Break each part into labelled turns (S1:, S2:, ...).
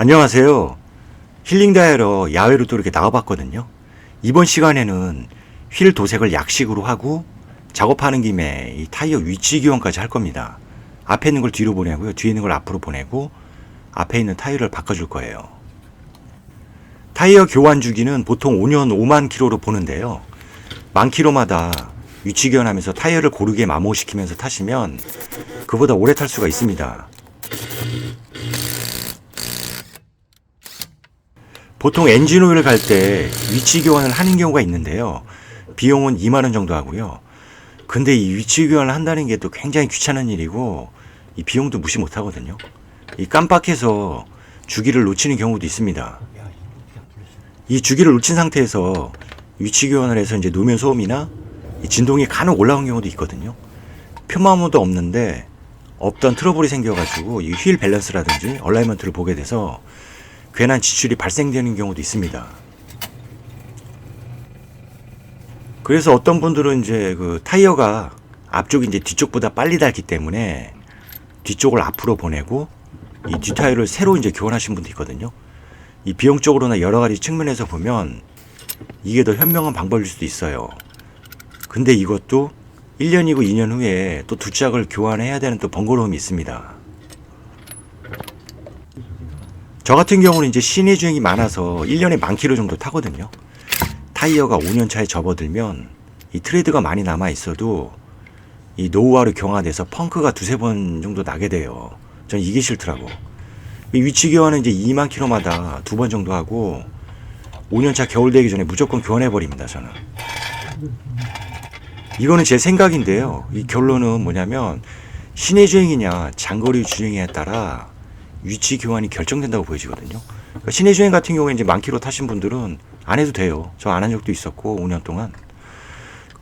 S1: 안녕하세요. 힐링다이어로 야외로 또 이렇게 나와봤거든요. 이번 시간에는 휠 도색을 약식으로 하고 작업하는 김에 이 타이어 위치 교환까지 할 겁니다. 앞에 있는 걸 뒤로 보내고요. 뒤에 있는 걸 앞으로 보내고 앞에 있는 타이어를 바꿔줄 거예요. 타이어 교환 주기는 보통 5년 5만 킬로로 보는데요. 만 킬로마다 위치 교환하면서 타이어를 고르게 마모시키면서 타시면 그보다 오래 탈 수가 있습니다. 보통 엔진 오일을 갈 때 위치 교환을 하는 경우가 있는데요. 비용은 2만원 정도 하고요. 근데 이 위치 교환을 한다는 게 또 굉장히 귀찮은 일이고 이 비용도 무시 못 하거든요. 이 깜빡해서 주기를 놓치는 경우도 있습니다. 이 주기를 놓친 상태에서 위치 교환을 해서 이제 노면 소음이나 진동이 간혹 올라온 경우도 있거든요. 표마모도 없는데 없던 트러블이 생겨가지고 이 휠 밸런스라든지 얼라이먼트를 보게 돼서 괜한 지출이 발생되는 경우도 있습니다. 그래서 어떤 분들은 이제 그 타이어가 앞쪽이 이제 뒤쪽보다 빨리 닳기 때문에 뒤쪽을 앞으로 보내고 이 뒷타이어를 새로 이제 교환하신 분도 있거든요. 이 비용적으로나 여러 가지 측면에서 보면 이게 더 현명한 방법일 수도 있어요. 근데 이것도 1년이고 2년 후에 또 두 짝을 교환해야 되는 또 번거로움이 있습니다. 저 같은 경우는 이제 시내 주행이 많아서 1년에 만 킬로 정도 타거든요. 타이어가 5년 차에 접어들면 이 트레드가 많이 남아 있어도 이 노후화로 경화돼서 펑크가 두세 번 정도 나게 돼요. 전 이게 싫더라고. 이 위치 교환은 이제 2만 킬로마다 두 번 정도 하고 5년 차 겨울 되기 전에 무조건 교환해 버립니다. 저는. 이거는 제 생각인데요. 이 결론은 뭐냐면 시내 주행이냐 장거리 주행에 따라 위치 교환이 결정된다고 보여지거든요. 그러니까 시내 주행 같은 경우에 이제 만 킬로 타신 분들은 안 해도 돼요. 저 안 한 적도 있었고 5년 동안.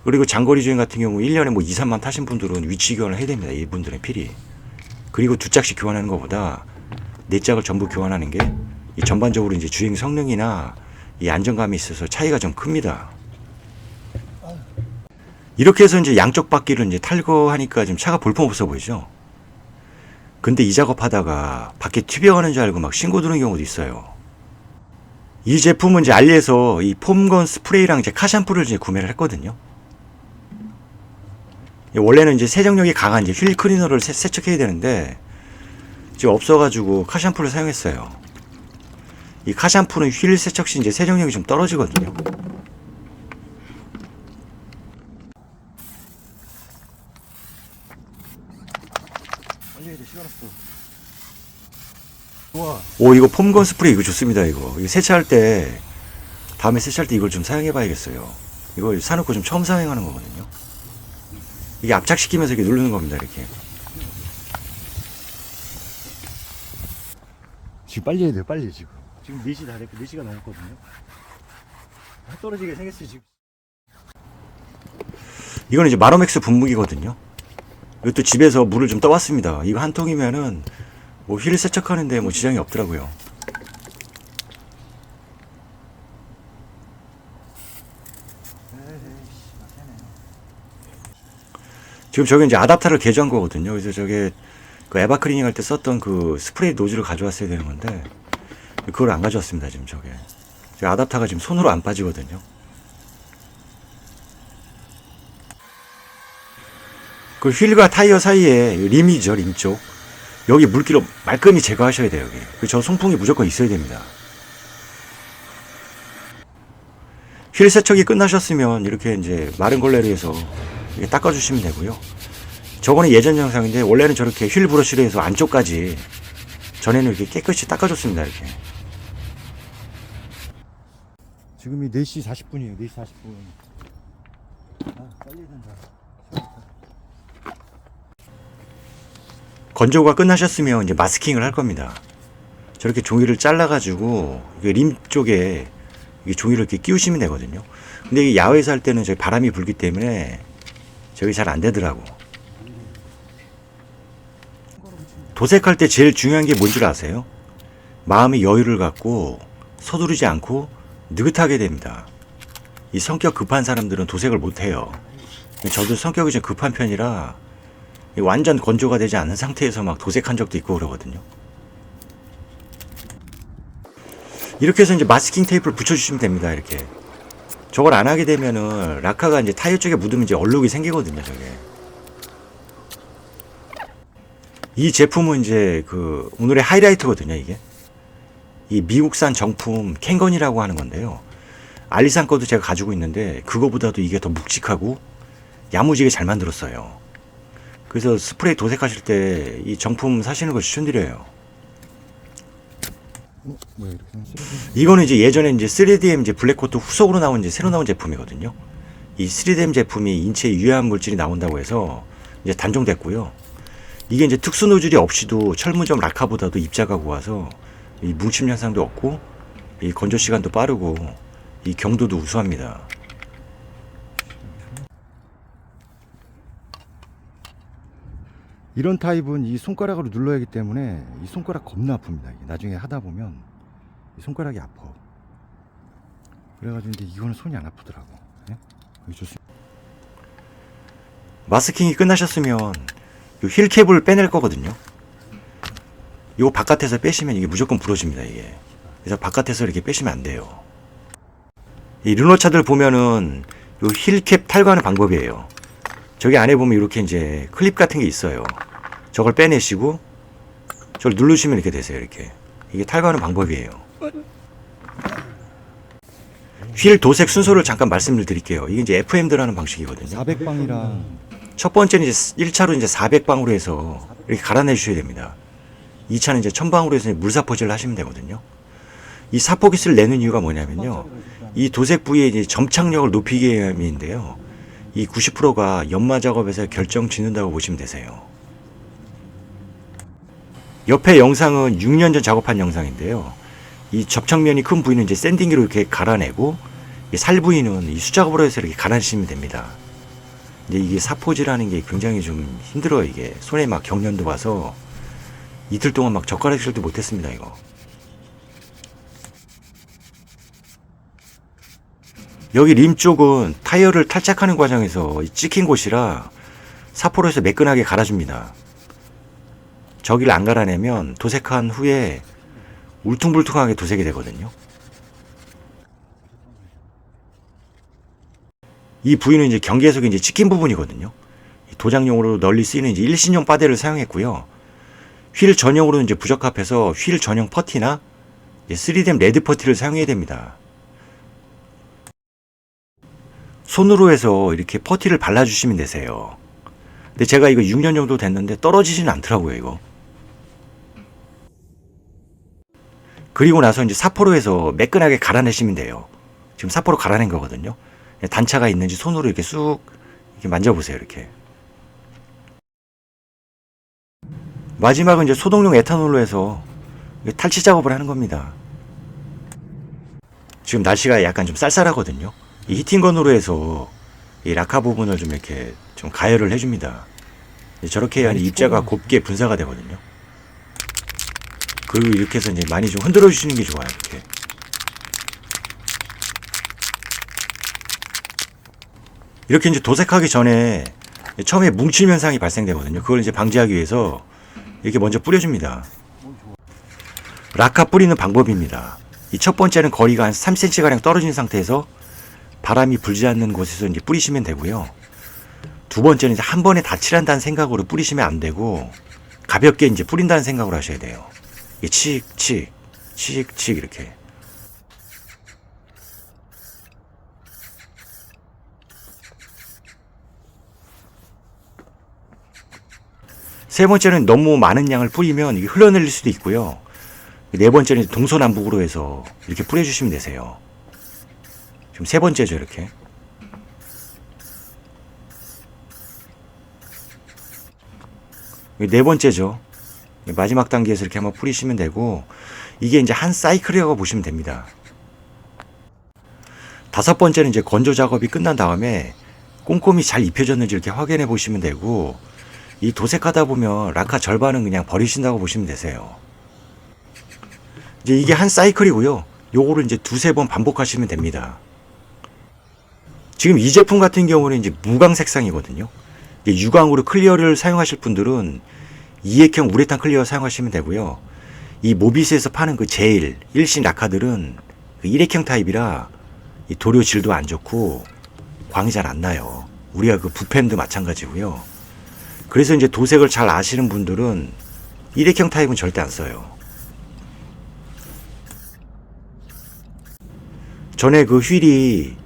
S1: 그리고 장거리 주행 같은 경우 1년에 뭐 2, 3만 타신 분들은 위치 교환을 해야 됩니다. 이분들의 필히. 그리고 두 짝씩 교환하는 것보다 네 짝을 전부 교환하는 게 이 전반적으로 이제 주행 성능이나 이 안정감이 있어서 차이가 좀 큽니다. 이렇게 해서 이제 양쪽 바퀴를 이제 탈거하니까 지금 차가 볼품없어 보이죠? 근데 이 작업하다가 밖에 튀어가는 줄 알고 막 신고 들어오는 경우도 있어요. 이 제품은 이제 알리에서 이 폼건 스프레이랑 이제 카샴푸를 이제 구매를 했거든요. 원래는 이제 세정력이 강한 이제 휠 클리너를 세척해야 되는데 지금 없어가지고 카샴푸를 사용했어요. 이 카샴푸는 휠 세척 시 이제 세정력이 좀 떨어지거든요. 오, 이거 폼건 스프레이 이거 좋습니다. 이거 세차할 때 다음에 세차할 때 이걸 좀 사용해 봐야겠어요. 이거 사놓고 좀 처음 사용하는 거거든요. 이게 압착시키면서 이렇게 누르는 겁니다. 이렇게. 지금 빨리 해야 돼요. 빨리 지금. 지금 4시 다 됐고 4시가 넘었거든요. 해 떨어지게 생겼어요 지금. 이거는 이제 마로맥스 분무기거든요. 이것도 집에서 물을 좀 떠왔습니다. 이거 한 통이면은 뭐 휠 세척하는데 뭐 지장이 없더라고요. 지금 저게 이제 아답터를 개조한 거거든요. 그래서 저게 그 에바 클리닝 할 때 썼던 그 스프레이 노즐을 가져왔어야 되는 건데 그걸 안 가져왔습니다. 지금 저게 아답터가 지금 손으로 안 빠지거든요. 그 휠과 타이어 사이에 림이죠. 림 쪽 여기 물기로 말끔히 제거하셔야 돼요. 여기 저 송풍이 무조건 있어야 됩니다. 휠 세척이 끝나셨으면 이렇게 이제 마른 걸레로 해서 이렇게 닦아주시면 되고요. 저거는 예전 영상인데 원래는 저렇게 휠 브러쉬로 해서 안쪽까지 전에는 이렇게 깨끗이 닦아줬습니다. 이렇게. 지금이 4시 40분이에요. 4시 40분. 빨리 된다. 건조가 끝나셨으면 이제 마스킹을 할 겁니다. 저렇게 종이를 잘라가지고 림 쪽에 종이를 이렇게 끼우시면 되거든요. 근데 이게 야외에서 할 때는 저기 바람이 불기 때문에 저게 잘 안 되더라고. 도색할 때 제일 중요한 게 뭔 줄 아세요? 마음의 여유를 갖고 서두르지 않고 느긋하게 됩니다. 이 성격 급한 사람들은 도색을 못 해요. 저도 성격이 좀 급한 편이라 완전 건조가 되지 않은 상태에서 막 도색한 적도 있고 그러거든요. 이렇게 해서 이제 마스킹 테이프를 붙여주시면 됩니다. 이렇게. 저걸 안 하게 되면은 라카가 이제 타이어 쪽에 묻으면 이제 얼룩이 생기거든요. 저게. 이 제품은 이제 그 오늘의 하이라이트거든요. 이게. 이 미국산 정품 캥건이라고 하는 건데요. 알리산 거도 제가 가지고 있는데 그거보다도 이게 더 묵직하고 야무지게 잘 만들었어요. 그래서 스프레이 도색하실 때 이 정품 사시는 걸 추천드려요. 이거는 이제 예전에 이제 3DM 이제 블랙코트 후속으로 나온 이제 새로 나온 제품이거든요. 이 3DM 제품이 인체에 유해한 물질이 나온다고 해서 이제 단종됐고요. 이게 이제 특수 노즐이 없이도 철무점 라카보다도 입자가 고와서 이 뭉침 현상도 없고 이 건조 시간도 빠르고 이 경도도 우수합니다.
S2: 이런 타입은 이 손가락으로 눌러야 하기 때문에 이 손가락 겁나 아픕니다. 이게 나중에 하다 보면 이 손가락이 아파. 그래가지고 이제 이거는 손이 안 아프더라고. 예? 좋습니다.
S1: 마스킹이 끝나셨으면 요 힐캡을 빼낼 거거든요. 요 바깥에서 빼시면 이게 무조건 부러집니다. 이게. 그래서 바깥에서 이렇게 빼시면 안 돼요. 이 르노차들 보면은 요 힐캡 탈거하는 방법이에요. 저기 안에 보면 이렇게 이제 클립 같은 게 있어요. 저걸 빼내시고 저걸 누르시면 이렇게 되세요. 이렇게. 이게 탈거하는 방법이에요. 휠 도색 순서를 잠깐 말씀을 드릴게요. 이게 이제 FM드라는 방식이거든요.
S2: 400방이랑
S1: 첫 번째는 이제 1차로 이제 400방으로 해서 이렇게 갈아내 주셔야 됩니다. 2차는 이제 1000방으로 해서 물사포질을 하시면 되거든요. 이 사포깃을 내는 이유가 뭐냐면요. 이 도색 부위의 이제 점착력을 높이기 위함인데요. 이 90%가 연마 작업에서 결정 짓는다고 보시면 되세요. 옆에 영상은 6년 전 작업한 영상인데요. 이 접착면이 큰 부위는 이제 샌딩기로 이렇게 갈아내고 이 살 부위는 이 수작업으로 해서 이렇게 갈아내시면 됩니다. 근데 이게 사포질하는 게 굉장히 좀 힘들어요. 이게 손에 막 경련도 와서 이틀 동안 막 젓가락질도 못했습니다. 이거. 여기 림 쪽은 타이어를 탈착하는 과정에서 찍힌 곳이라 사포로에서 매끈하게 갈아줍니다. 저기를 안 갈아내면 도색한 후에 울퉁불퉁하게 도색이 되거든요. 이 부위는 이제 경계석이 이제 찍힌 부분이거든요. 도장용으로 널리 쓰이는 이제 일신용 빠데를 사용했고요. 휠 전용으로는 이제 부적합해서 휠 전용 퍼티나 3댐 레드 퍼티를 사용해야 됩니다. 손으로 해서 이렇게 퍼티를 발라주시면 되세요. 근데 제가 이거 6년 정도 됐는데 떨어지지는 않더라고요, 이거. 그리고 나서 이제 사포로 해서 매끈하게 갈아내시면 돼요. 지금 사포로 갈아낸 거거든요. 단차가 있는지 손으로 이렇게 쑥 이렇게 만져보세요, 이렇게. 마지막은 이제 소독용 에탄올로 해서 탈취 작업을 하는 겁니다. 지금 날씨가 약간 좀 쌀쌀하거든요. 이 히팅건으로 해서 이 라카 부분을 좀 이렇게 좀 가열을 해줍니다. 저렇게 해야 입자가 곱게 분사가 되거든요. 그리고 이렇게 해서 이제 많이 좀 흔들어 주시는 게 좋아요. 이렇게. 이렇게 이제 도색하기 전에 처음에 뭉침 현상이 발생되거든요. 그걸 이제 방지하기 위해서 이렇게 먼저 뿌려줍니다. 라카 뿌리는 방법입니다. 이 첫 번째는 거리가 한 3cm 가량 떨어진 상태에서 바람이 불지 않는 곳에서 이제 뿌리시면 되고요. 두 번째는 이제 한 번에 다 칠한다는 생각으로 뿌리시면 안 되고 가볍게 이제 뿌린다는 생각으로 하셔야 돼요. 이게 칙칙 칙칙 이렇게. 세 번째는 너무 많은 양을 뿌리면 이게 흘러내릴 수도 있고요. 네 번째는 동서남북으로 해서 이렇게 뿌려주시면 되세요. 지금 세 번째죠, 이렇게. 네 번째죠. 마지막 단계에서 이렇게 한번 뿌리시면 되고, 이게 이제 한 사이클이라고 보시면 됩니다. 다섯 번째는 이제 건조 작업이 끝난 다음에 꼼꼼히 잘 입혀졌는지 이렇게 확인해 보시면 되고, 이 도색하다 보면 라카 절반은 그냥 버리신다고 보시면 되세요. 이제 이게 한 사이클이고요. 요거를 이제 두세 번 반복하시면 됩니다. 지금 이 제품 같은 경우는 이제 무광 색상이거든요. 유광으로 클리어를 사용하실 분들은 이액형 우레탄 클리어 사용하시면 되고요. 이 모비스에서 파는 그 제일 일신 라카들은 그 일회형 타입이라 이 도료 질도 안 좋고 광이 잘 안 나요. 우리가 그 부펜도 마찬가지고요. 그래서 이제 도색을 잘 아시는 분들은 일회형 타입은 절대 안 써요. 전에 그 휠이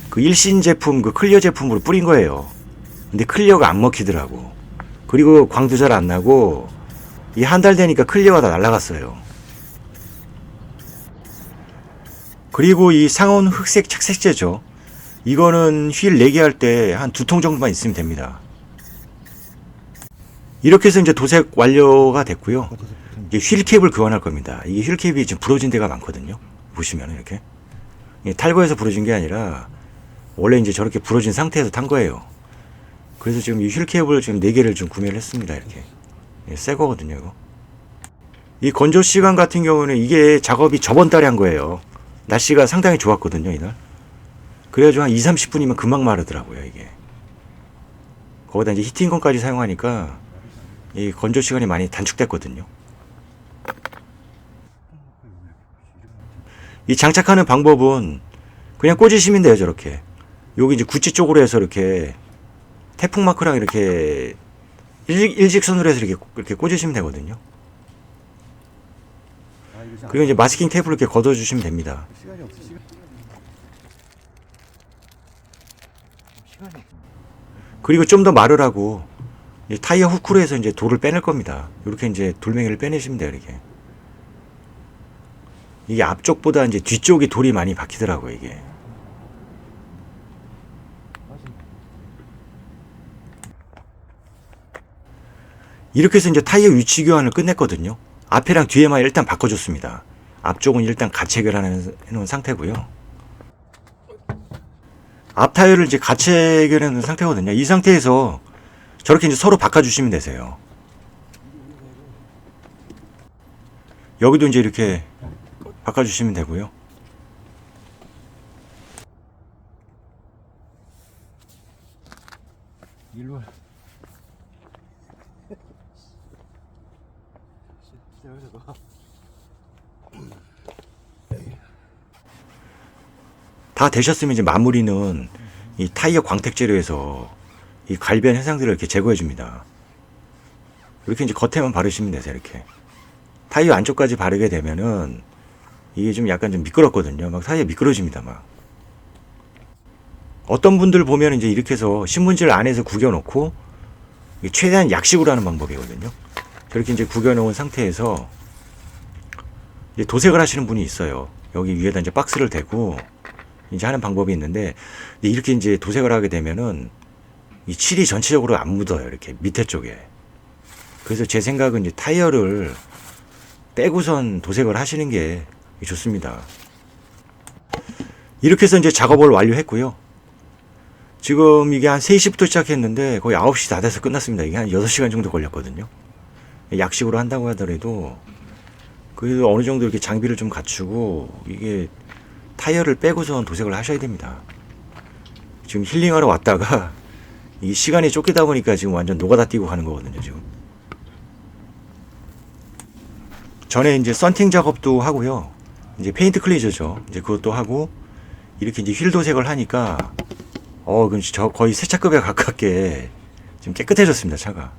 S1: 그 일신 제품 그 클리어 제품으로 뿌린 거예요. 근데 클리어가 안 먹히더라고. 그리고 광도 잘 안 나고 이 한 달 되니까 클리어가 다 날아갔어요. 그리고 이 상온 흑색 착색제죠. 이거는 휠 4개 할 때 한 2통 정도만 있으면 됩니다. 이렇게 해서 이제 도색 완료가 됐고요. 이제 휠 캡을 교환할 겁니다. 이게 휠 캡이 지금 부러진 데가 많거든요. 보시면 이렇게 탈거해서 부러진 게 아니라 원래 이제 저렇게 부러진 상태에서 탄 거예요. 그래서 지금 이 휠 캡을 지금 4개를 좀 구매를 했습니다. 이렇게 새 거거든요. 이거. 이 건조 시간 같은 경우는 이게 작업이 저번 달에 한 거예요. 날씨가 상당히 좋았거든요, 이날. 그래가지고 한 20-30분이면 금방 마르더라고요, 이게. 거기다 이제 히팅건까지 사용하니까 이 건조 시간이 많이 단축됐거든요. 이 장착하는 방법은 그냥 꽂으시면 돼요, 저렇게. 여기 이제 구찌 쪽으로 해서 이렇게 태풍 마크랑 이렇게 일직선으로 해서 이렇게 꽂으시면 되거든요. 그리고 이제 마스킹 테이프를 이렇게 걷어주시면 됩니다. 그리고 좀 더 마르라고 타이어 후크로 해서 이제 돌을 빼낼 겁니다. 이렇게 이제 돌멩이를 빼내시면 돼요, 이렇게. 이게 앞쪽보다 이제 뒤쪽이 돌이 많이 박히더라고요, 이게. 이렇게 해서 이제 타이어 위치 교환을 끝냈거든요. 앞이랑 뒤에만 일단 바꿔줬습니다. 앞쪽은 일단 같이 해결해 놓은 상태고요. 앞 타이어를 이제 같이 해결해 놓은 상태거든요. 이 상태에서 저렇게 이제 서로 바꿔주시면 되세요. 여기도 이제 이렇게 바꿔주시면 되고요.
S2: 일로 와.
S1: 다 되셨으면 이제 마무리는 이 타이어 광택 재료에서 이 갈변 현상들을 이렇게 제거해 줍니다. 이렇게 이제 겉에만 바르시면 되세요. 이렇게 타이어 안쪽까지 바르게 되면은 이게 좀 약간 좀 미끄럽거든요. 막 타이어 미끄러집니다. 막 어떤 분들 보면 이제 이렇게 해서 신문지를 안에서 구겨놓고 최대한 약식으로 하는 방법이거든요. 저렇게 이제 구겨놓은 상태에서 이제 도색을 하시는 분이 있어요. 여기 위에다 이제 박스를 대고 이제 하는 방법이 있는데 이렇게 이제 도색을 하게 되면은 이 칠이 전체적으로 안 묻어요. 이렇게 밑에 쪽에. 그래서 제 생각은 이제 타이어를 빼고선 도색을 하시는 게 좋습니다. 이렇게 해서 이제 작업을 완료했고요. 지금 이게 한 3시부터 시작했는데 거의 9시 다 돼서 끝났습니다. 이게 한 6시간 정도 걸렸거든요. 약식으로 한다고 하더라도 그래도 어느 정도 이렇게 장비를 좀 갖추고 이게 타이어를 빼고선 도색을 하셔야 됩니다. 지금 힐링하러 왔다가 이 시간이 쫓기다 보니까 지금 완전 노가다 뛰고 가는 거거든요, 지금. 전에 이제 썬팅 작업도 하고요. 이제 페인트 클리저죠. 이제 그것도 하고 이렇게 이제 휠 도색을 하니까 그럼 저 거의 세차급에 가깝게 지금 깨끗해졌습니다, 차가.